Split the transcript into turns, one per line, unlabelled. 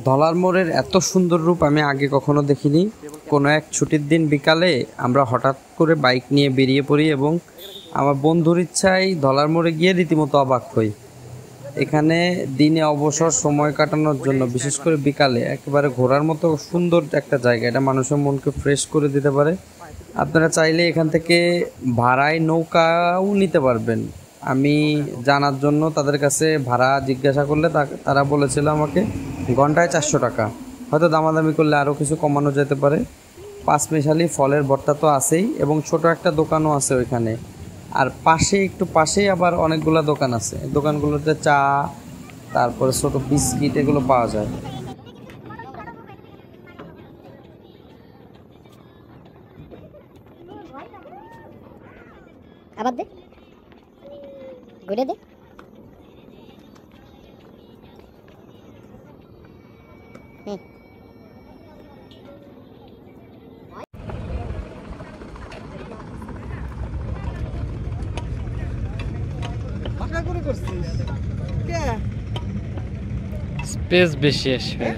ধলার মোড়ের এত সুন্দর রূপ আমি আগে কখনো দেখিনি। কোনো এক ছুটির দিন বিকালে আমরা হঠাৎ করে বাইক নিয়ে বেরিয়ে পড়ি এবং আমার বন্ধুর ইচ্ছায় ধলার মোড়ে গিয়ে রীতিমতো অবাক হই। এখানে দিনে অবসর সময় কাটানোর জন্য, বিশেষ করে বিকালে, একেবারে ঘোরার মতো সুন্দর একটা জায়গা। এটা মানুষের মনকে ফ্রেশ করে দিতে পারে। আপনারা চাইলে এখান থেকে ভাড়ায় নৌকাও নিতে পারবেন। আমি জানার জন্য তাদের কাছে ভাড়া জিজ্ঞাসা করলে তারা বলেছিল আমাকে ঘন্টায় 400 টাকা। হয়তো দামাদামি করলে আরও কিছু কমানো যেতে পারে। পাঁচমিশালি ফলের ভর্তা তো আছেই এবং ছোট একটা দোকানও আছে ওইখানে। আর একটু পাশেই আবার অনেকগুলো দোকান আছে। দোকানগুলোতে চা, তারপরে ছোট বিস্কিট এগুলো পাওয়া যায়।
আবার দে, ঘুরে দে।
স্পেস বেশি আসবে।